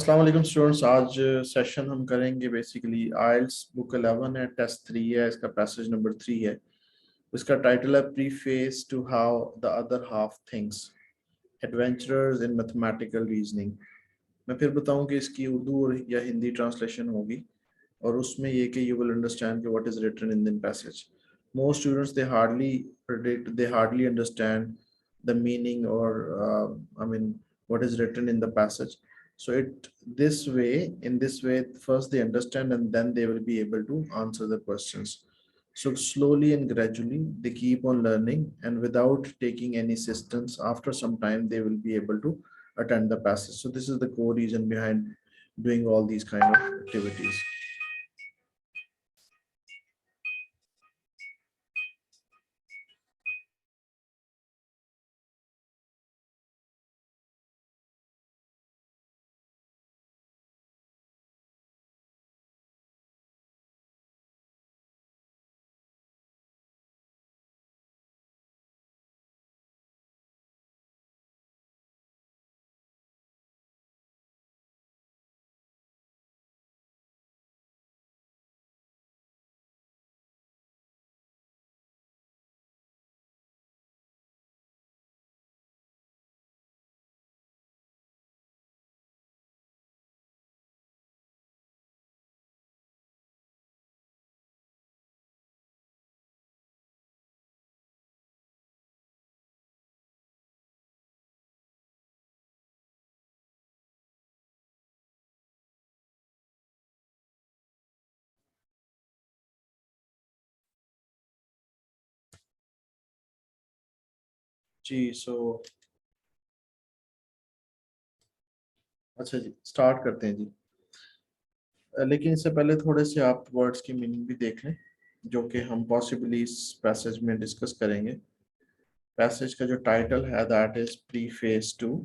अस्सलाम वालेकुम स्टूडेंट्स। आज सेशन हम करेंगे बेसिकली आइल्स बुक 11 है, टेस्ट 3 है, इसका पैसेज नंबर 3 है। इसका टाइटल है preface to how the other half thinks, adventurers in mathematical reasoning. मैं फिर बताऊं कि इसकी उर्दू और या हिंदी ट्रांसलेशन होगी, और उसमें ये कि यू विल अंडरस्टैंड कि what is written in the passage. Most students they hardly predict, they hardly understand the meaning or I mean what is written in the passage. So it this way, in this way, first they understand and then they will be able to answer the questions. So slowly and gradually they keep on learning, and without taking any assistance, after some time they will be able to attend the passage. So this is the core reason behind doing all these kind of activities. जी, सो अच्छा जी, start करते हैं जी। लेकिन इससे पहले थोड़े से आप words की मीनिंग भी देख लें, जो कि हम पॉसिबली इस पैसेज में डिस्कस करेंगे। पैसेज का जो टाइटल है दैट इज प्रीफेस टू।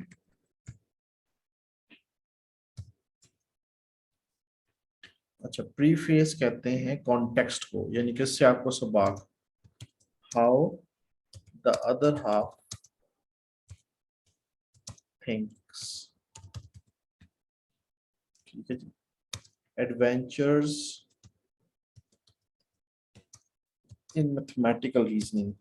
अच्छा, प्रीफेस कहते हैं कॉन्टेक्स्ट को, यानी कि इससे आपको सबक, how the other half thinks. ठीक है जी। Adventures in mathematical reasoning.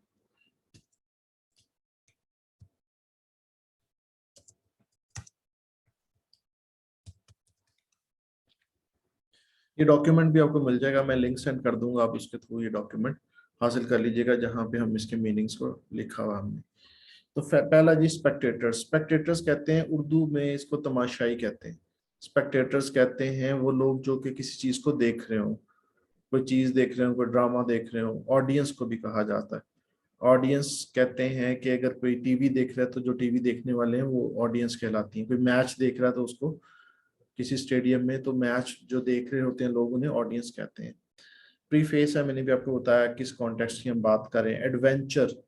ये डॉक्यूमेंट भी आपको मिल जाएगा, मैं लिंक सेंड कर दूंगा, आप उसके थ्रू ये डॉक्यूमेंट हासिल कर लीजिएगा, जहाँ पे हम इसके मीनिंग्स को लिखा हुआ हमने। तो पहला जी, स्पेक्टेटर्स। स्पेक्टेटर्स कहते हैं उर्दू में इसको तमाशाई कहते हैं। स्पेक्टेटर्स कहते हैं वो लोग जो कि किसी चीज को देख रहे हो, कोई चीज देख रहे हो, कोई ड्रामा देख रहे हो। ऑडियंस को भी कहा जाता है। ऑडियंस कहते हैं कि अगर कोई टीवी देख रहा है तो जो टीवी देखने वाले हैं वो ऑडियंस कहलाती हैं। कोई मैच देख रहा है तो उसको, किसी स्टेडियम में तो मैच जो देख रहे होते हैं लोग, उन्हें ऑडियंस कहते हैं। प्रीफेस है, मैंने भी आपको बताया किस कॉन्टेक्स्ट की हम बात करें। एडवेंचर,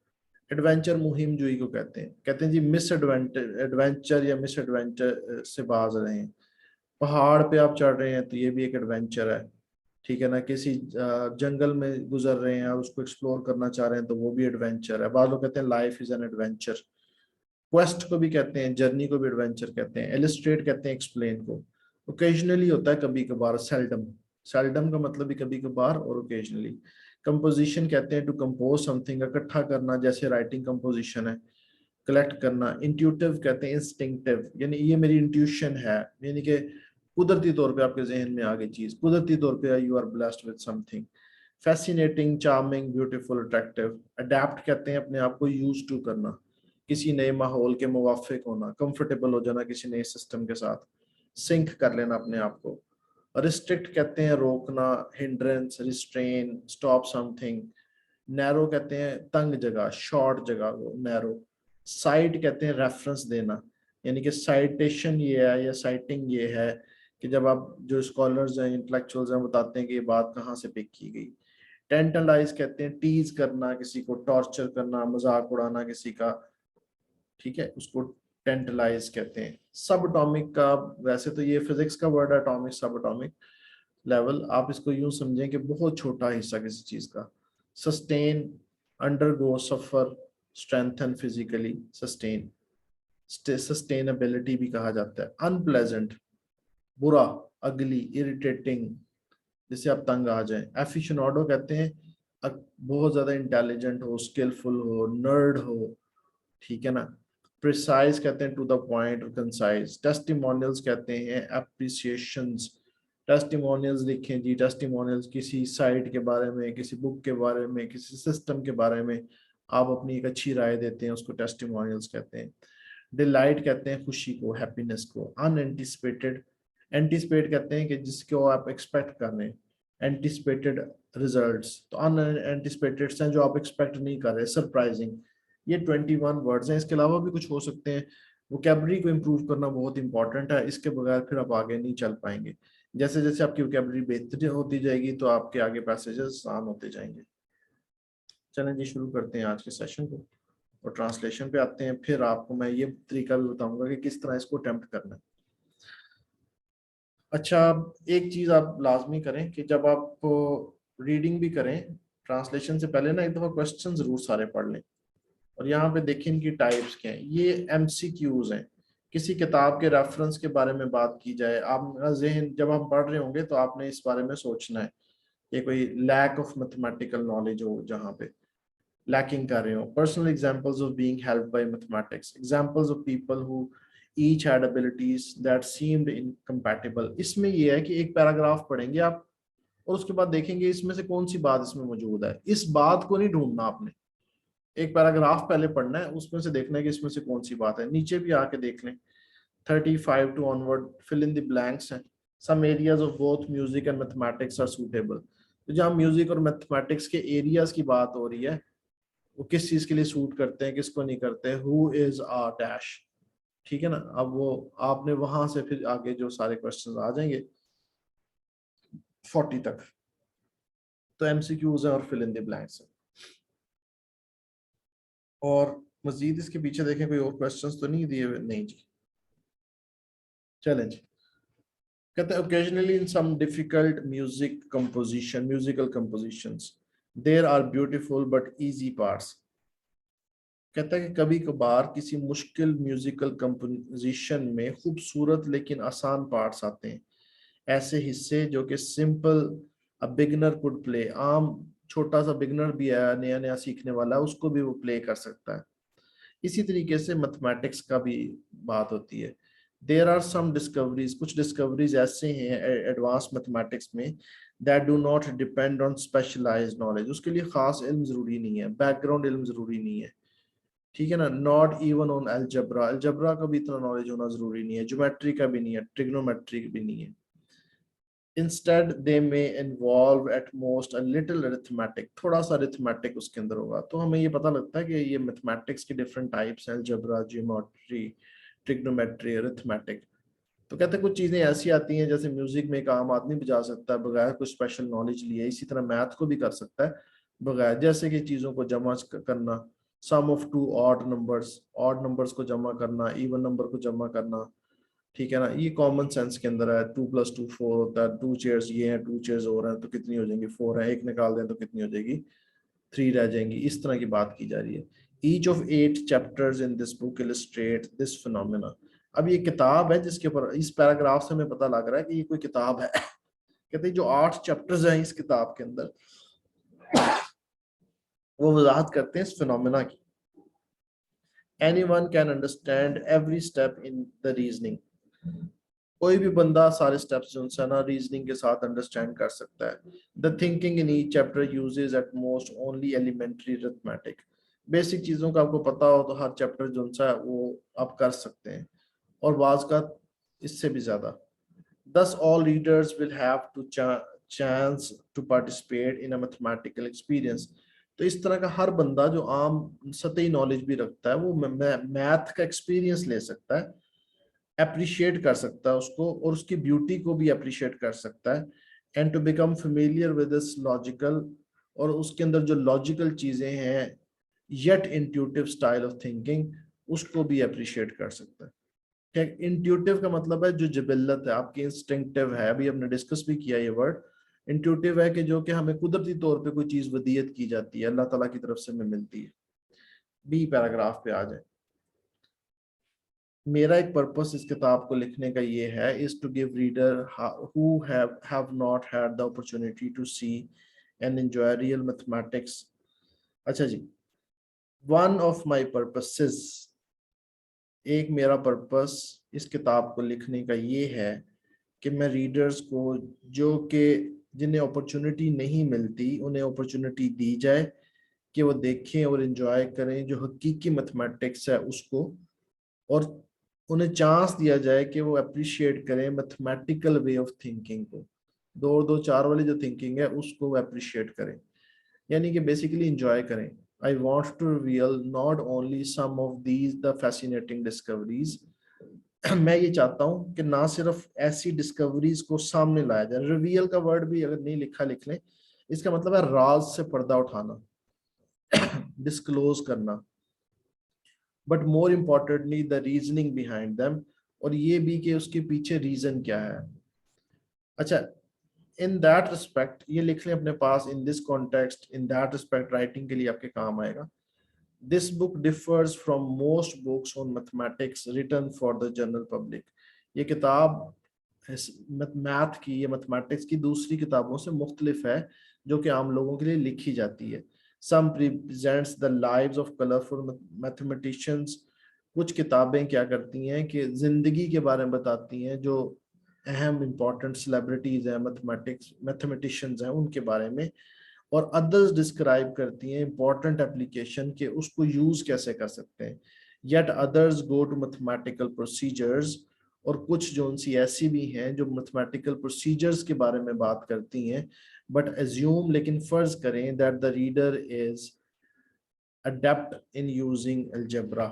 एडवेंचर मुहिम जोई को कहते हैं जी। मिस एडवेंचर, एडवेंचर या मिस एडवेंचर से बाज रहे हैं। पहाड़ पे आप चढ़ रहे हैं तो ये भी एक एडवेंचर है। ठीक है ना। किसी जंगल में गुजर रहे हैं और उसको एक्सप्लोर करना चाह रहे हैं तो वो भी एडवेंचर है। बाद लोग कहते हैं life is an adventure. Quest को भी कहते हैं, जर्नी को भी एडवेंचर कहते हैं। इलिस्ट्रेट कहते हैं एक्सप्लेन को। ओकेजनली होता है, कभी कभार, सेल्डम। सेल्डम का मतलब भी कभी कभार और ओकेजनली। कंपोजिशन कहते हैं टू कंपोज समथिंग, इकट्ठा करना, जैसे राइटिंग कंपोजिशन है। कलेक्ट करना। इंट्यूटिव कहते हैं इंस्टिंक्टिव, यानी ये मेरी इंट्यूशन है, यानी कि कुदरती तौर पे आपके जहन में आ गई चीज, कुदरती तौर पे you are blessed with something. Fascinating, charming, beautiful, attractive. Adept कहते हैं अपने आप को यूज टू करना, किसी नए माहौल के मुवाफिक होना, कंफर्टेबल हो जाना किसी नए सिस्टम के साथ, सिंक कर लेना अपने आप को। रिस्ट्रिक्ट कहते हैं रोकना, hindrance, restrain, stop something. Narrow कहते हैं तंग जगह, शॉर्ट जगह को नैरो। साइट कहते हैं रेफरेंस देना, यानी कि साइटेशन ये है या साइटिंग ये है कि जब आप, जो स्कॉलर्स हैं, इंटेलेक्चुअल्स हैं, बताते हैं कि ये बात कहाँ से पिक की गई। टेंटलाइज कहते हैं टीज करना, किसी को टॉर्चर करना, मजाक उड़ाना किसी का। ठीक है, उसको टेंटलाइज कहते हैं। सब एटॉमिक का, वैसे तो ये फिजिक्स का वर्ड है एटॉमिक, सब एटॉमिक लेवल, आप इसको यूं समझें कि बहुत छोटा हिस्सा किसी चीज का। सस्टेन, अंडरगो, सफर, स्ट्रेंथन, फिजिकली सस्टेन। सस्टेनेबिलिटी भी कहा जाता है। अनप्लेजेंट, बुरा, अगली, इरिटेटिंग, जिससे आप तंग आ जाएं। एफिशनाडो कहते हैं बहुत ज्यादा इंटेलिजेंट हो, स्किलफुल हो, नर्ड हो, ठीक है ना। प्रिसाइज कहते हैं टू द पॉइंट और कंसाइज। टेस्टिमोनियल्स कहते हैं अप्रिसिएशंस। टेस्टिमोनियल्स लिखें जी, टेस्टिमोनियल्स किसी साइट के बारे में, किसी बुक के बारे में, किसी सिस्टम के बारे में आप अपनी एक अच्छी राय देते हैं, उसको टेस्टिमोनियल्स कहते हैं। डिलाइट कहते हैं खुशी को, हैप्पीनेस को। अनएंटिसिपेटेड, एंटिसिपेट कहते हैं कि जिसको आप एक्सपेक्ट कर रहे हैं, एंटिसिपेटेड रिजल्ट्स। तो अनएंटिसिपेटेड हैं जो आप एक्सपेक्ट नहीं कर रहे, सरप्राइजिंग। ये 21 वर्ड्स हैं, इसके अलावा भी कुछ हो सकते हैं। वोकेबलरी को इम्प्रूव करना बहुत इंपॉर्टेंट है, इसके बगैर फिर आप आगे नहीं चल पाएंगे। जैसे जैसे आपकी वोकेबलरी बेहतर होती जाएगी तो आपके आगे पैसेजेस आसान होते जाएंगे। चलें जी, शुरू करते हैं आज के सेशन को और ट्रांसलेशन पे आते हैं। फिर आपको मैं ये तरीका भी बताऊंगा कि किस तरह इसको अटेम्प्ट करना है। अच्छा, एक चीज आप लाजमी करें कि जब आप रीडिंग भी करें, ट्रांसलेशन से पहले ना एक दफा क्वेश्चन जरूर सारे पढ़ लें। और यहाँ पे देखें इनकी टाइप्स क्या हैं। ये एमसीक्यूज हैं। किसी किताब के रेफरेंस के बारे में बात की जाए, आप जहन जब हम पढ़ रहे होंगे तो आपने इस बारे में सोचना है। ये कोई लैक ऑफ मैथमेटिकल नॉलेज हो, जहाँ पे lacking कर रहे हो। Personal examples of being helped by mathematics, examples of people who each had abilities that seemed incompatible। इसमें ये है कि एक पैराग्राफ पढ़ेंगे आप और उसके बाद देखेंगे इसमें से कौन सी बात इसमें मौजूद है। इस बात को नहीं ढूंढना आपने, एक पैराग्राफ पहले पढ़ना है, उसमें से देखना है कि इसमें से कौन सी बात है। नीचे भी आके देख लें। 35 to onward, fill in the blanks है। Some areas of both music and mathematics are suitable। तो जहाँ म्यूजिक और मैथमेटिक्स के एरियाज की बात हो रही है, वो किस चीज के लिए सूट करते हैं, किसको नहीं करते। हु इज आ डैश, ठीक है ना। अब वो आपने वहां से फिर आगे जो सारे क्वेश्चंस आ जाएंगे 40 तक, तो एमसीक्यूज है और फिल इन द ब्लैंक्स है। और मजीद इसके पीछे देखें कोई और क्वेश्चंस तो नहीं दिए हुए, नहीं जी। चलें जी, कहते हैं occasionally in some difficult musical compositions there are beautiful but easy parts. कहता है कि कभी कभार किसी मुश्किल म्यूजिकल कंपोजिशन में खूबसूरत लेकिन आसान पार्ट्स आते हैं, ऐसे हिस्से जो कि simple a beginner could play. आम छोटा सा बिगनर भी है, नया नया सीखने वाला, उसको भी वो प्ले कर सकता है। इसी तरीके से मैथमेटिक्स का भी बात होती है। देयर आर सम डिस्कवरीज, कुछ डिस्कवरीज ऐसे हैं एडवांस मैथमेटिक्स में that do not depend on specialised knowledge. उसके लिए खास इल्म जरूरी नहीं है, बैकग्राउंड इल्म जरूरी नहीं है, ठीक है ना। Not even on algebra, algebra का भी इतना नॉलेज होना जरूरी नहीं है, ज्योमेट्री का भी नहीं है, ट्रिग्नोमेट्री भी नहीं है। Instead they may involve at most a little arithmetic, थोड़ा सा अरिथमेटिक उसके अंदर होगा। तो हमें ये पता लगता है कि ये मैथमेटिक्स के डिफरेंट टाइप्स हैं, अलजबरा, ज्योमेट्री, ट्रिग्नोमेट्री, अरिथमेटिक। तो कहते हैं कुछ चीजें ऐसी आती हैं जैसे म्यूजिक में एक आम आदमी बजा सकता है बगैर कुछ स्पेशल नॉलेज लिए, इसी तरह मैथ को भी कर सकता है बगैर, जैसे कि चीजों को जमा करना, सम ऑफ टू ऑड नंबर्स को जमा करना, इवन नंबर को जमा करना, ठीक है ना। ये कॉमन सेंस के अंदर है। 2 + 2 4 होता है। 2 चेयर्स ये हैं, 2 चेयर्स और हैं तो कितनी हो जाएंगी, 4 है। एक निकाल दें तो कितनी हो जाएगी, 3 रह जाएंगी। इस तरह की बात की जा रही है। Each of 8 chapters in this book illustrate this phenomena. अब ये किताब है जिसके ऊपर इस पैराग्राफ से हमें पता लग रहा है कि ये कोई किताब है। कहते हैं जो 8 चैप्टर्स हैं इस किताब के अंदर, वो वजाहत करते हैं इस फिनोमेना की। Anyone can understand every step in the reasoning। कोई भी बंदा सारे स्टेप्स जो है ना रीजनिंग के साथ अंडरस्टैंड कर सकता है। The thinking in each chapter uses at most only elementary arithmetic. Basic चीजों का आपको पता हो तो हर चैप्टर जो है वो आप कर सकते हैं, और बाज का इससे भी ज्यादा। Thus all readers will have to chance to participate in a mathematical experience। तो इस तरह का हर बंदा जो आम सतही नॉलेज भी रखता है वो मैथ का एक्सपीरियंस ले सकता है, अप्रिशिएट कर सकता है उसको, और उसकी ब्यूटी को भी अप्रिशिएट कर सकता है। And to become familiar with this logical, और उसके अंदर जो लॉजिकल चीजें हैं yet intuitive style of thinking, उसको भी अप्रिशिएट कर सकता है। क्या इंट्यूटिव का मतलब है जो जिबिल्लत है आपकी, इंस्टिंक्टिव है, अभी हमने डिस्कस भी किया ये वर्ड। इंट्यूटिव है कि जो कि हमें कुदरती तौर पे कोई चीज वदीयत की जाती है, अल्लाह ताला की तरफ से हमें मिलती है। बी पैराग्राफ पे आ जाए। मेरा एक पर्पस इस किताब को लिखने का ये है, is to give reader who have not had the opportunity to see and enjoy real mathematics. अच्छा जी, वन ऑफ माय पर्पसेस, एक मेरा पर्पस इस किताब को लिखने का ये है कि मैं रीडर्स को, जो कि जिन्हें अपॉर्चुनिटी नहीं मिलती, उन्हें अपॉर्चुनिटी दी जाए कि वो देखें और एंजॉय करें जो हकीकी मैथमेटिक्स है उसको, और उन्हें चांस दिया जाए कि वो अप्रिशिएट करें मैथमेटिकल वे ऑफ थिंकिंग को, दो दो चार वाली जो थिंकिंग है उसको वो अप्रिशिएट करें, यानी कि बेसिकली एंजॉय करें। I want to reveal not only some of these the fascinating discoveries, मैं ये चाहता हूं कि ना सिर्फ ऐसी डिस्कवरीज को सामने लाया जाए, रिवील का वर्ड भी अगर नहीं लिखा लिख लें, इसका मतलब है राज से पर्दा उठाना, डिस्क्लोज करना, but more importantly the reasoning behind them, और ये भी कि उसके पीछे रीजन क्या है। अच्छा, इन दैट रिस्पेक्ट ये लिख लें अपने पास, in this context, in that respect writing के लिए आपके काम आएगा। This book differs from most books on mathematics written for the general public. ये किताब मैथ की, ये मैथमेटिक्स की दूसरी किताबों से मुख्तलिफ है जो कि आम लोगों के लिए लिखी जाती है। Some presents the lives of colourful mathematicians, कुछ किताबें क्या करती हैं कि जिंदगी के बारे में बताती हैं जो अहम इंपॉर्टेंट सेलिब्रिटीज हैं, मैथमेटिशियंस हैं, उनके बारे में, और अदर्स डिस्क्राइब करती हैं इंपॉर्टेंट एप्लीकेशन के उसको यूज कैसे कर सकते हैं। Yet others go to mathematical procedures, और कुछ जो उनसी ऐसी भी हैं जो मैथमेटिकल प्रोसीजर्स के बारे में बात करती हैं, बट एज्यूम, लेकिन फर्ज करें that the reader is adapt in using algebra.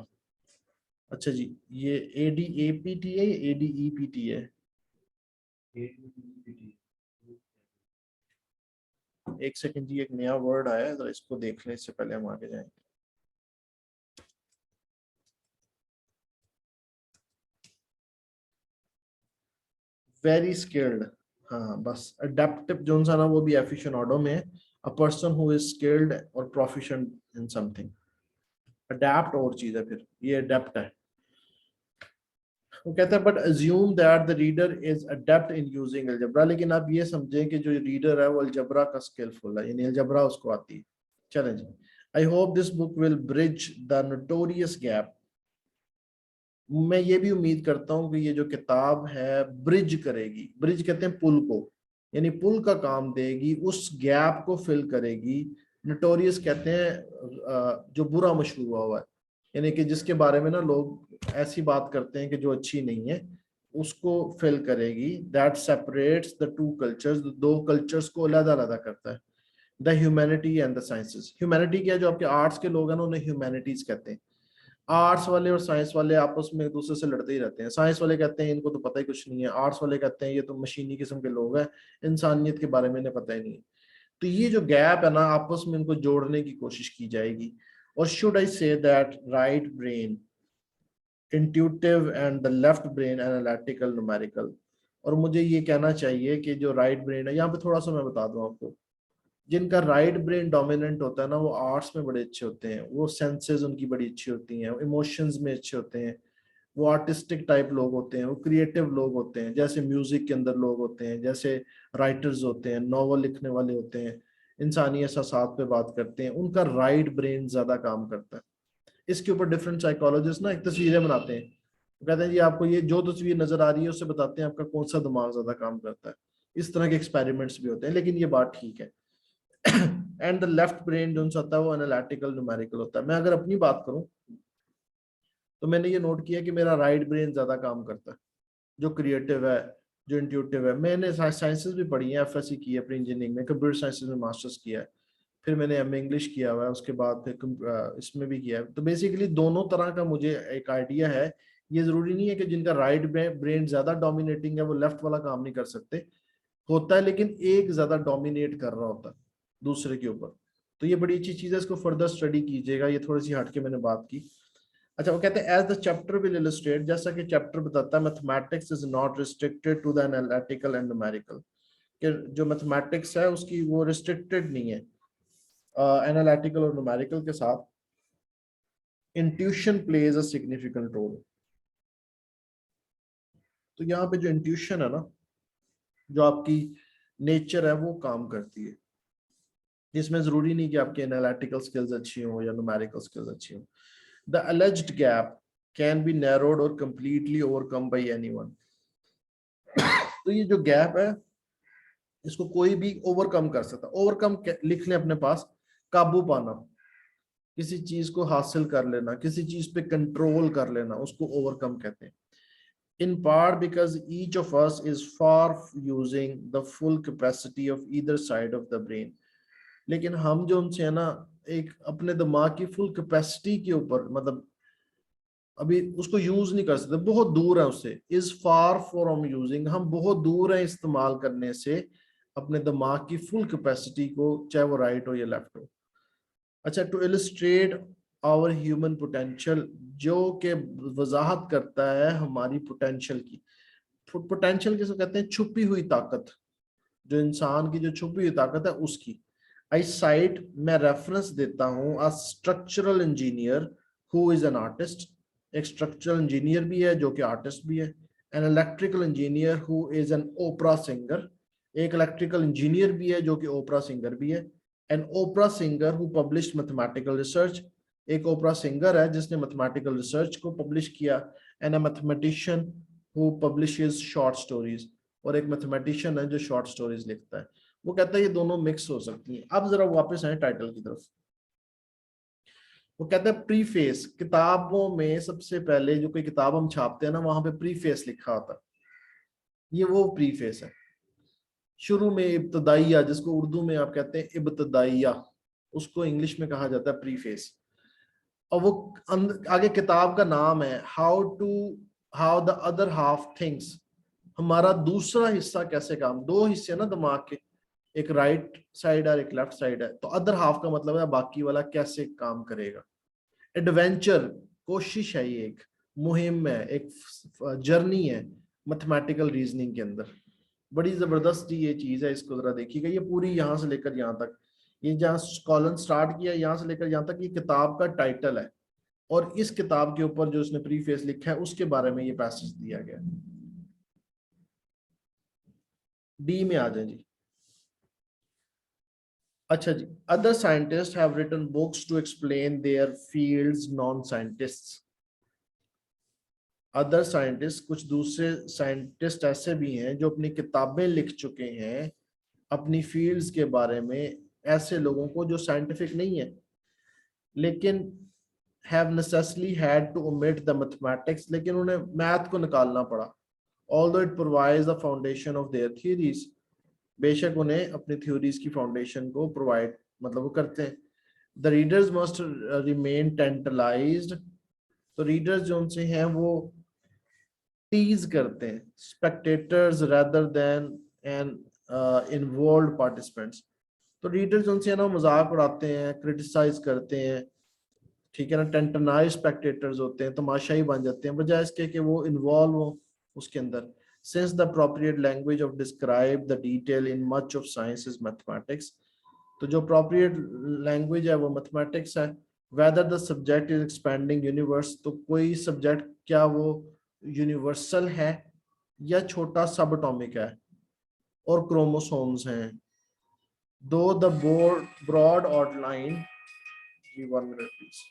अच्छा जी, ये ADAPT है या ADEPT है? एक सेकंड जी, एक नया वर्ड आया है, जरा इसको देख लें इससे पहले हम आगे जाएं। वेरी स्किल्ड, हाँ बस अडेप्टिव जो सा ना वो भी एफिशिएंटो में है, a person who is skilled और प्रोफिशिएंट इन समथिंग। अडेप्ट और चीज है, फिर ये अडेप्ट है। वो कहता है but assume that the reader is adapt in using algebra, लेकिन आप ये समझें कि जो रीडर है वो अलजेब्रा का स्किलफुल है, यानी अलजेब्रा उसको आती है। चलें जी, I hope this book will bridge the notorious gap, मैं ये भी उम्मीद करता हूँ कि ये जो किताब है ब्रिज करेगी, ब्रिज कहते हैं पुल को, यानी पुल का काम देगी, उस गैप को फिल करेगी। नोटोरियस कहते हैं जो बुरा मशहूर हुआ है, यानी कि जिसके बारे में ना लोग ऐसी बात करते हैं कि जो अच्छी नहीं है, उसको फिल करेगी। That separates the two cultures, दो कल्चर्स को अलग अलग करता है। The humanity and the sciences, humanity क्या है, जो आपके आर्ट्स के लोग हैं ना उन्हें ह्यूमैनिटीज कहते हैं। आर्ट्स वाले और साइंस वाले आपस में एक दूसरे से लड़ते ही रहते हैं, साइंस वाले कहते हैं इनको तो पता ही कुछ नहीं है, आर्ट्स वाले कहते हैं ये तो मशीनी किस्म के लोग हैं, इंसानियत के बारे में इन्हें पता ही नहीं है। तो ये जो गैप है ना, आपस में इनको जोड़ने की कोशिश की जाएगी। और should I say that right brain intuitive and the left brain analytical numerical, और मुझे ये कहना चाहिए कि जो राइट ब्रेन है, यहाँ पे थोड़ा सा मैं बता दूं आपको, जिनका राइट ब्रेन डोमिनेंट होता है ना, वो आर्ट्स में बड़े अच्छे होते हैं, वो सेंसेस उनकी बड़ी अच्छी होती हैं, इमोशंस में अच्छे होते हैं, वो आर्टिस्टिक टाइप लोग होते हैं, वो क्रिएटिव लोग होते हैं, जैसे म्यूजिक के अंदर लोग होते हैं, जैसे राइटर्स होते हैं, नॉवल लिखने वाले होते हैं, इंसानी एहसासात पे बात करते हैं, उनका राइट ब्रेन ज्यादा काम करता है। इसके ऊपर डिफरेंट साइकोलॉजिस्ट ना एक तस्वीरें बनाते हैं, तो कहते हैं जी आपको ये जो तस्वीर नजर आ रही है उससे बताते हैं आपका कौन सा दिमाग ज्यादा काम करता है। इस तरह के एक्सपेरिमेंट्स भी होते हैं, लेकिन ये बात ठीक है। एंड द लेफ्ट ब्रेन जो होता है वो एनालिटिकल न्यूमेरिकल होता है। मैं अगर अपनी बात करूं तो मैंने ये नोट किया कि मेरा राइट ब्रेन ज्यादा काम करता है, जो क्रिएटिव है, जो इंट्यूटिव है। मैंने साइंसेस भी पढ़ी है, FSC की है अपनी इंजीनियरिंग में, कंप्यूटर साइंसेस में मास्टर्स किया है, फिर मैंने MA इंग्लिश किया हुआ है, उसके बाद फिर इसमें भी किया है। तो बेसिकली दोनों तरह का मुझे एक आइडिया है। ये जरूरी नहीं है कि जिनका राइट ब्रेन ज्यादा डोमिनेटिंग है वो लेफ्ट वाला काम नहीं कर सकते, होता है, लेकिन एक ज्यादा डोमिनेट कर रहा होता है दूसरे के ऊपर। तो ये बड़ी अच्छी चीज है, इसको फर्दर स्टडी कीजिएगा, ये थोड़ी सी हटके मैंने बात की। अच्छा, वो कहते हैं as the chapter will illustrate, जैसा कि चैप्टर बताता है, mathematics is not restricted to the analytical and numerical, कि जो मैथमेटिक्स है उसकी वो रिस्ट्रिक्टेड नहीं है एनालिटिकल और न्यूमेरिकल के साथ। Intuition plays a significant role, तो यहाँ पे जो इंट्यूशन है ना, जो आपकी नेचर है वो काम करती है। इसमें जरूरी नहीं कि आपकी एनालिटिकल स्किल्स अच्छी हो या न्यूमेरिकल स्किल्स अच्छी हो। The alleged gap can be narrowed और completely overcome by anyone। तो ये जो गैप है इसको कोई भी ओवरकम कर सकता। ओवरकम लिख लें अपने पास, काबू पाना, किसी चीज को हासिल कर लेना, किसी चीज पे कंट्रोल कर लेना, उसको ओवरकम कहते हैं। In part because each of us is far using the full capacity of either side of the brain। लेकिन हम जो उनसे है ना, एक अपने दिमाग की फुल कैपेसिटी के ऊपर, मतलब अभी उसको यूज नहीं कर सकते, बहुत दूर है उससे। इज फार फ्रॉम यूजिंग, हम बहुत दूर हैं इस्तेमाल करने से अपने दिमाग की फुल कैपेसिटी को, चाहे वो राइट हो या लेफ्ट हो। अच्छा, to illustrate our human potential, जो कि वजाहत करता है हमारी पोटेंशियल की। पोटेंशियल किसे कहते हैं? छुपी हुई ताकत, जो इंसान की जो छुपी हुई ताकत है उसकी। आई साइट, मैं रेफरेंस देता हूँ, a structural engineer who is an artist. एक स्ट्रक्चरल इंजीनियर भी है जो कि आर्टिस्ट भी है। An electrical engineer who is an opera singer. एक इलेक्ट्रिकल इंजीनियर भी है जो कि ओपरा सिंगर भी है। An opera singer who publish mathematical research. एक ओपरा सिंगर है जिसने मैथमेटिकल रिसर्च को पब्लिश किया। And a mathematician who publishes short stories. और एक मैथमेटिशियन है जो शॉर्ट स्टोरीज लिखता है। वो कहता है ये दोनों मिक्स हो सकती हैं। अब जरा वापस आए टाइटल की तरफ। वो कहता है प्रीफेस। किताबों में सबसे पहले जो कोई किताब हम छापते हैं ना, वहां पे प्रीफेस लिखा होता है। ये वो प्रीफेस है। शुरू में इब्तदाइया, जिसको उर्दू में आप कहते हैं इब्तदाइया, उसको इंग्लिश में कहा जाता है प्रीफेस। और वो आगे किताब का नाम है how the other half things. हमारा दूसरा हिस्सा कैसे काम, दो हिस्से ना दिमाग के, एक राइट साइड और एक लेफ्ट साइड है, तो अदर हाफ का मतलब है बाकी वाला कैसे काम करेगा। एडवेंचर, कोशिश है, ये एक मुहिम है, एक जर्नी है मैथमेटिकल रीजनिंग के अंदर। बड़ी जबरदस्त ये चीज है, इसको जरा देखिएगा। ये पूरी यहाँ से लेकर यहाँ तक, ये जहाँ कॉलन स्टार्ट किया यहाँ से लेकर यहाँ तक, ये किताब का टाइटल है। और इस किताब के ऊपर जो उसने प्रीफेस लिखा है उसके बारे में ये पैसेज दिया गया। डी में आ जाए जी। अच्छा जी, other scientist have written books to explain their fields, non scientists. Other scientist, कुछ दूसरे साइंटिस्ट ऐसे भी हैं जो अपनी किताबें लिख चुके हैं अपनी फील्ड्स के बारे में, ऐसे लोगों को जो साइंटिफिक नहीं है, लेकिन have necessarily had to omit the mathematics, लेकिन उन्हें मैथ को निकालना पड़ा। Although it provides the foundation of their theories, बेशक उन्हें अपनी थ्योरीज की फाउंडेशन को प्रोवाइड, मतलब वो करते हैं। द रीडर्स मस्ट रिमेन टेंटलाइज्ड, तो रीडर्स जो उनसे हैं वो टीज करते हैं spectators rather then and involve participants. तो रीडर्स उनसे है ना मजाक उड़ाते हैं, क्रिटिसाइज करते हैं, ठीक है ना। टेंटनाइज स्पेक्टेटर्स होते हैं, तमाशाई बन जाते हैं, बजाय इसके कि वो इन्वॉल्व हो उसके अंदर। Since the appropriate language of describe the detail in much of science is mathematics, तो जो अप्रोप्रिएट लैंग्वेज है वो मैथमेटिक्स है। Whether the subject is expanding universe, तो कोई सब्जेक्ट क्या वो यूनिवर्सल है या छोटा सब एटॉमिक है और क्रोमोसोम्स हैं। Though the broad outline, 1 minute please.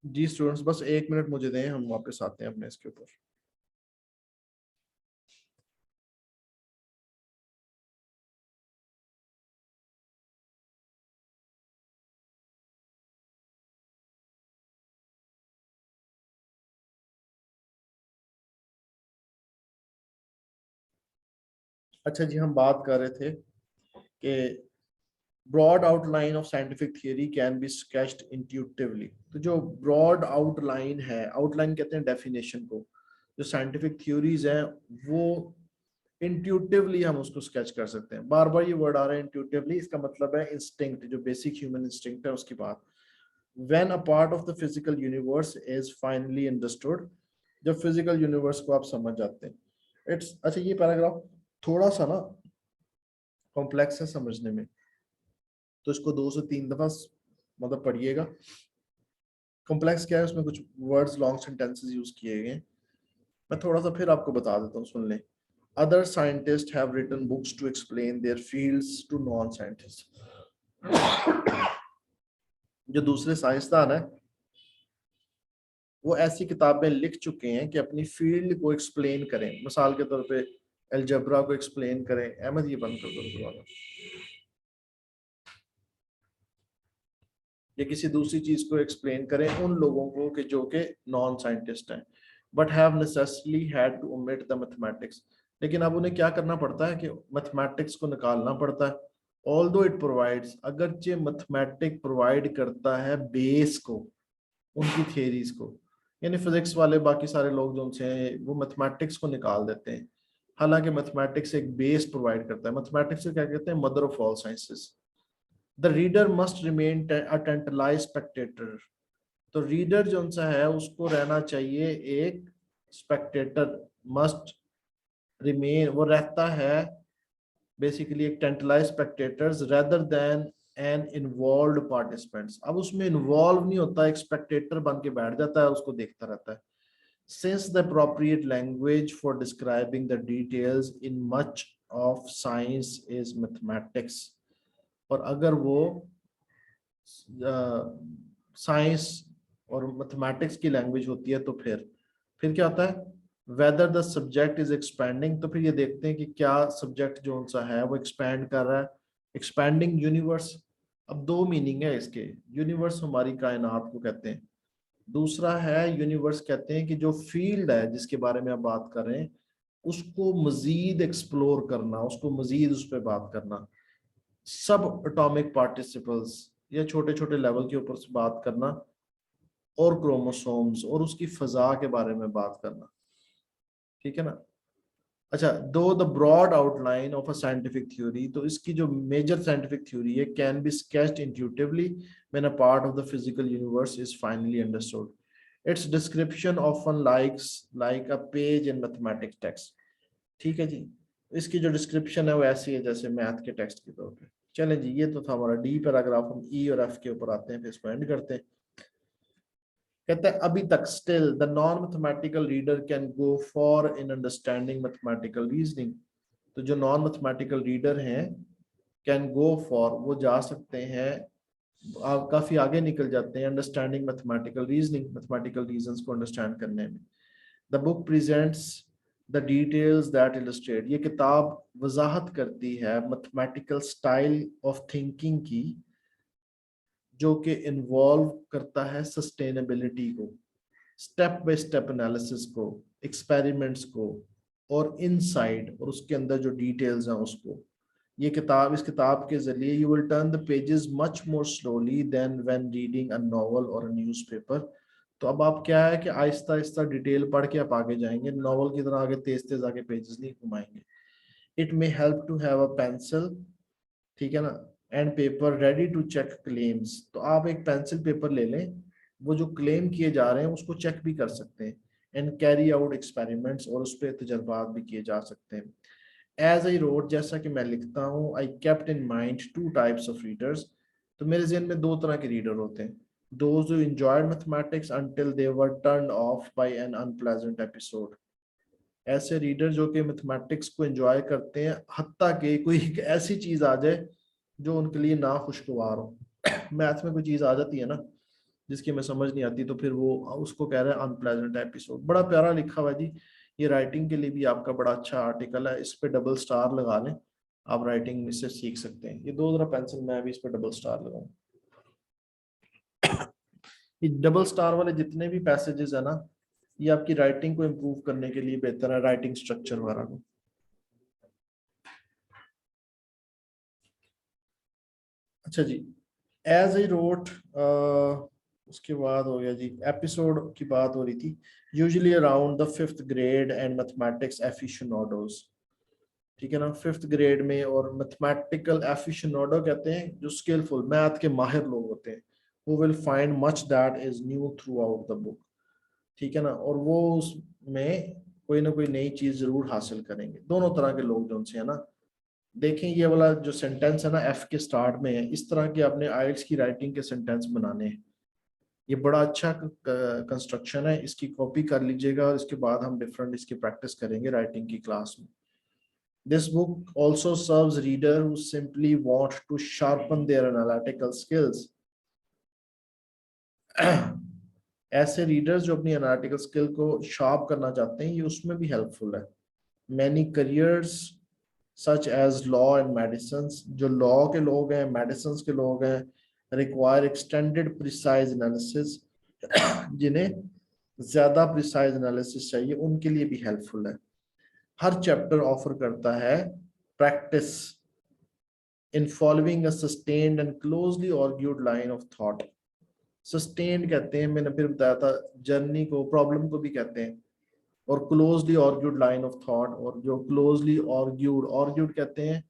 जी स्टूडेंट्स, बस 1 मिनट मुझे दें, हम वापस आते हैं अपने इसके ऊपर। अच्छा जी, हम बात कर रहे थे कि broad outline of scientific theory can be sketched intuitively. तो जो ब्रॉड आउटलाइन है, आउटलाइन कहते हैं डेफिनेशन को, जो साइंटिफिक थ्योरीज हैं वो इंट्यूटिवली हम उसको स्केच कर सकते हैं। बार बार ये वर्ड आ रहा है इंट्यूटिवली, इसका मतलब है इंस्टिंक्ट, जो बेसिक ह्यूमन इंस्टिंक्ट है उसकी बात। When a part of the physical universe is finally understood, जब फिजिकल यूनिवर्स को आप समझ जाते हैं। इट्स अच्छा, ये पैराग्राफ थोड़ा सा ना कॉम्प्लेक्स है समझने में, तो इसको 2 से 3 दफा मतलब पढ़िएगा। कॉम्प्लेक्स क्या है, उसमें कुछ वर्ड्स लॉन्ग सेंटेंसेस यूज किए गए हैं। मैं थोड़ा सा फिर आपको बता देता हूँ, सुन लें। Other scientists have written books to explain their fields to non-scientists. जो दूसरे साइंसदान है वो ऐसी किताबें लिख चुके हैं कि अपनी फील्ड को एक्सप्लेन करें। मिसाल के तौर पे अलजेब्रा को एक्सप्लेन करें। अहमद, ये बंद कर दो दोबारा। या किसी दूसरी चीज को एक्सप्लेन करें उन लोगों को कि जो कि नॉन साइंटिस्ट हैं, but have necessarily had to omit the mathematics. लेकिन अब उन्हें क्या करना पड़ता है कि मैथमेटिक्स को निकालना पड़ता है। ऑल्दो इट प्रोवाइड्स, अगरचे मैथमेटिक प्रोवाइड करता है बेस को, उनकी थियरीज को। यानी फिजिक्स वाले बाकी सारे लोग जो उनसे हैं वो मैथमेटिक्स को निकाल देते हैं, हालांकि मैथमेटिक्स एक बेस प्रोवाइड करता है। मैथमेटिक्स को क्या कहते हैं? Mother of all sciences. The reader must remain a tantalise spectator. तो रीडर जो सा है उसको रहना चाहिए एक स्पेक्टेटर। मस्ट रिमेन, वो रहता है बेसिकली एक tantalise spectators rather than an involve participants. अब उसमें इन्वॉल्व नहीं होता, एक स्पेक्टेटर बन के बैठ जाता है, उसको देखता रहता है। Since the appropriate language for describing the details in much of science is mathematics. और अगर वो साइंस और मैथमेटिक्स की लैंग्वेज होती है तो फिर क्या होता है? Whether the subject is expanding. तो फिर ये देखते हैं कि क्या सब्जेक्ट जो सा है वो एक्सपैंड कर रहा है। एक्सपैंडिंग यूनिवर्स, अब 2 मीनिंग है इसके। यूनिवर्स हमारी कायनात को कहते हैं, दूसरा है यूनिवर्स कहते हैं कि जो फील्ड है जिसके बारे में आप बात कर रहे हैं उसको मजीद एक्सप्लोर करना, उसको मजीद उस पर बात करना। सब एटॉमिक पार्टिसिपल्स या छोटे छोटे लेवल के ऊपर से बात करना, और क्रोमोसोम्स और उसकी फजा के बारे में बात करना। ठीक है ना? अच्छा, though the broad outline of a scientific theory, तो इसकी जो मेजर साइंटिफिक थ्योरी है can be sketched intuitively when a part of the physical universe is finally understood. Its description often like a page in mathematics text. ठीक है जी, इसकी जो description है वो ऐसी है जैसे मैथ के टेक्स्ट के तौर पे। चलें जी, ये तो था हमारा डी पैराग्राफ। हम ई और एफ के ऊपर आते हैं, फिर इसको एंड करते हैं। कहते हैं अभी तक still the non mathematical reader can go for in understanding mathematical reasoning. तो जो नॉन मैथमेटिकल रीडर हैं कैन गो फॉर, वो जा सकते हैं, आप काफी आगे निकल जाते हैं understanding mathematical reasoning, mathematical reasons को अंडरस्टैंड करने में। The book presents the details that illustrate. ये किताब वजाहत करती है मैथमेटिकल स्टाइल ऑफ थिंकिंग की, जो कि इन्वॉल्व करता है सस्टेनेबिलिटी को, स्टेप बाय स्टेप एनालिसिस को, एक्सपेरिमेंट्स को, और इनसाइड और उसके अंदर जो डिटेल्स हैं उसको। ये किताब, इस किताब के जरिए you will turn the pages much more slowly than when reading a novel or a newspaper. तो अब आप क्या है कि आहिस्ता आहिस्ता डिटेल पढ़ के आप आगे जाएंगे, नॉवल की तरह आगे तेज तेज आगे पेजेस नहीं घुमाएंगे। It may help to have a pencil, ठीक है ना, and paper ready to check claims. तो आप एक पेंसिल पेपर ले लें, वो जो क्लेम किए जा रहे हैं उसको चेक भी कर सकते हैं। एंड कैरी आउट एक्सपेरिमेंट्स, और उस पर तजर्बात भी किए जा सकते हैं। एज आई रोड, जैसा कि मैं लिखता हूँ, I kept in mind 2 types of readers. तो मेरे जहन में 2 तरह के रीडर होते हैं। Those who enjoyed mathematics until they were turned off by an unpleasant episode. ऐसे रीडर जो कि मैथमेटिक्स को एंजॉय करते हैं हत्ता कि कोई एक ऐसी चीज आ जाए जो उनके लिए ना खुशगवार हो। मैथ में कोई चीज आ जाती है ना, जिसकी हमें समझ नहीं आती, तो फिर वो उसको कह रहे हैं अनप्लेजेंट एपिसोड। बड़ा प्यारा लिखा हुआ जी, ये राइटिंग के लिए भी आपका बड़ा अच्छा आर्टिकल है, इस पे डबल स्टार लगा लें, आप राइटिंग इससे सीख सकते हैं। ये दो जरा पेंसिल, मैं भी इस पे डबल स्टार लगाऊं। ये डबल स्टार वाले जितने भी पैसेजेस है ना, ये आपकी राइटिंग को इम्प्रूव करने के लिए बेहतर है, राइटिंग स्ट्रक्चर वगैरह को। अच्छा जी, एज आई रोट, उसके बाद हो गया जी, एपिसोड की बात हो रही थी, usually around the 5th grade and mathematics aficionados. ठीक है ना, 5th ग्रेड में, और मैथमेटिकल एफिशिएंटो कहते हैं जो स्किलफुल मैथ के माहिर लोग होते हैं, who will find much that is new throughout the book। ठीक है ना, और वो उसमें कोई ना कोई नई चीज जरूर हासिल करेंगे। दोनों तरह के लोग जो उनसे है ना, देखें ये वाला जो सेंटेंस है ना एफ के स्टार्ट में है, इस तरह के अपने आइल्स की राइटिंग के सेंटेंस बनाने हैं। ये बड़ा अच्छा कंस्ट्रक्शन है, इसकी कॉपी कर लीजिएगा, और इसके बाद हम डिफरेंट इसकी प्रैक्टिस करेंगे राइटिंग की क्लास में। This book also serves reader who simply want to sharpen their analytical skills। ऐसे रीडर्स जो अपनी एनालिटिकल स्किल को शार्प करना चाहते हैं, ये उसमें भी हेल्पफुल है। Many careers such as law and medicine, जो लॉ के लोग हैं, मेडिसिन के लोग हैं, require extended precise analysis। जिन्हें ज्यादा प्रिसाइज एनालिसिस चाहिए, उनके लिए भी हेल्पफुल है। हर चैप्टर ऑफर करता है practice in following a sustained and closely argued line of thought. Sustained कहते हैं, मैंने फिर बताया था, जर्नी को, प्रॉब्लम को भी कहते हैं, और closely argued line of thought, और जो क्लोजली आर्ग्यूड, आर्ग्यूड कहते हैं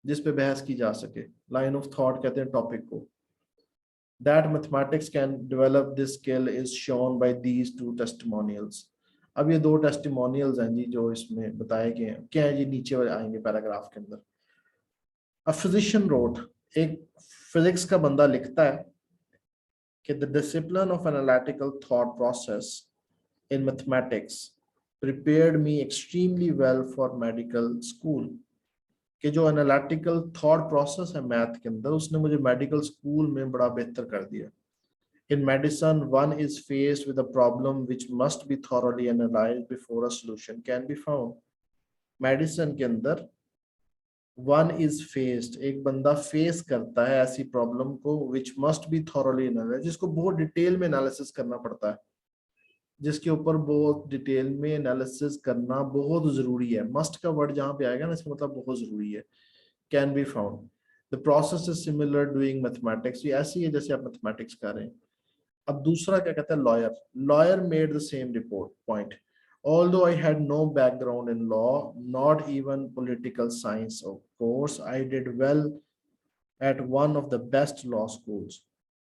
जिस पे बहस की जा सके, लाइन ऑफ थॉट कहते हैं टॉपिक को। That mathematics can develop this skill is shown by these two testimonials। अब ये दो टेस्टिमोनियल्स हैं जी जो इसमें बताए गए हैं, क्या है जी, नीचे आएंगे पैराग्राफ के अंदर। A physician wrote, एक फिजिक्स का बंदा लिखता है कि the discipline of analytical thought process in mathematics prepared me extremely well for medical school। कि जो एनालिटिकल थॉट प्रोसेस है मैथ के अंदर, उसने मुझे मेडिकल स्कूल में बड़ा बेहतर कर दिया। In medicine, one is faced with a problem which must be thoroughly analyzed before a solution can be found। Medicine के अंदर वन इज फेस्ड, एक बंदा फेस करता है ऐसी प्रॉब्लम को, which must be thoroughly analyse, जिसको बहुत डिटेल में एनालिसिस करना पड़ता है, जिसके ऊपर बहुत डिटेल में एनालिसिस करना बहुत जरूरी है। मस्ट का वर्ड जहां पे आएगा ना, इसका मतलब बहुत जरूरी है। Can be found, the process is similar doing mathematics, ये ऐसी है जैसे आप मैथमेटिक्स कर रहे हैं। अब दूसरा क्या कहता है, lawyer, lawyer made the same report point, although I had no background in law, not even political science of course, I did well at one of the best law schools।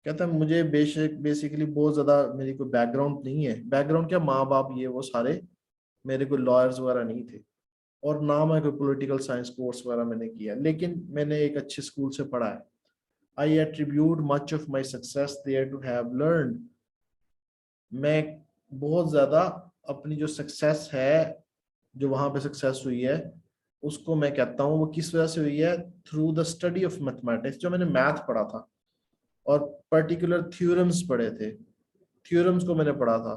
कहता है मुझे बेसिकली बहुत ज्यादा मेरी कोई background नहीं है, background क्या, माँ बाप ये वो सारे मेरे कोई लॉयर्स वगैरह नहीं थे, और ना मैं कोई पॉलिटिकल साइंस कोर्स वगैरह मैंने किया, लेकिन मैंने एक अच्छे स्कूल से पढ़ा है। I attribute much of my success there to have learned। मैं बहुत ज्यादा अपनी जो सक्सेस है, जो वहां पे सक्सेस हुई है, उसको मैं कहता हूँ वो किस वजह से हुई है, through the study of mathematics, जो मैंने मैथ पढ़ा था और पर्टिकुलर थ्योरम्स पढ़े थे, थ्योरम्स को मैंने पढ़ा था,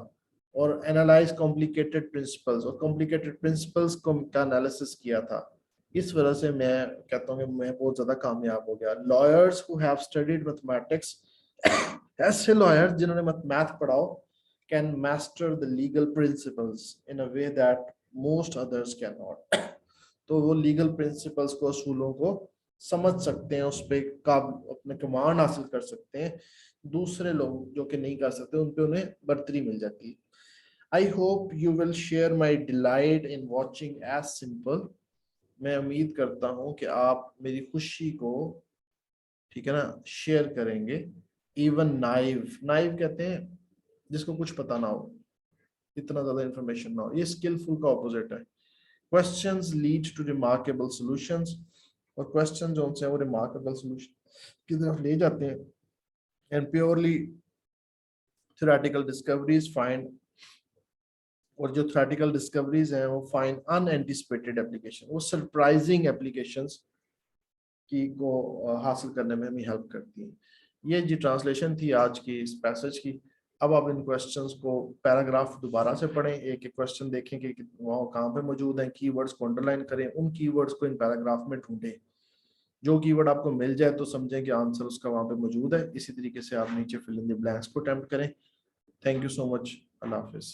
और एनालाइज कॉम्प्लिकेटेड प्रिंसिपल्स, और कॉम्प्लिकेटेड प्रिंसिपल्स को का एनालिसिस किया था। इस वजह से मैं कहता हूँ कि मैं बहुत ज्यादा कामयाब हो गया। Lawyers who have studied mathematics, ऐसे लॉयर्स जिन्होंने मैथ पढ़ा हो, can master the legal principles in a way that most others cannot। तो वो लीगल प्रिंसिपल्स को, असूलों को समझ सकते हैं, उस पर अपने कमांड हासिल कर सकते हैं, दूसरे लोग जो कि नहीं कर सकते, उन पे उन्हें बर्तरी मिल जाती है। I hope you will share my delight in watching as simple. मैं उम्मीद करता हूँ कि आप मेरी खुशी को, ठीक है ना, शेयर करेंगे। इवन नाइव, नाइव कहते हैं जिसको कुछ पता ना हो, इतना ज्यादा इंफॉर्मेशन ना हो, ये स्किलफुल का ऑपोजिट है। Questions lead to remarkable solutions, और क्वेश्चन जो है वो रिमार्केबल सॉल्यूशन की तरफ ले जाते हैं। And purely theoretical discoveries find, और जो थ्योरेटिकल डिस्कवरीज हैं वो फाइंड अनएंटिसिपेटेड एप्लीकेशन, वो सरप्राइजिंग एप्लीकेशंस की को हासिल करने में हमें हेल्प करती हैं। ये जी ट्रांसलेशन थी आज की इस पैसेज की। अब आप इन क्वेश्चंस को पैराग्राफ दोबारा से पढ़ें, एक एक क्वेश्चन देखें कि वहाँ कहाँ पे मौजूद हैं, कीवर्ड्स को अंडरलाइन करें, उन कीवर्ड्स को इन पैराग्राफ में ढूंढें। जो कीवर्ड आपको मिल जाए तो समझें कि आंसर उसका वहाँ पे मौजूद है। इसी तरीके से आप नीचे फिल इन द ब्लैंक्स को अटेम्प्ट करें। Thank you so much. Allah Hafiz.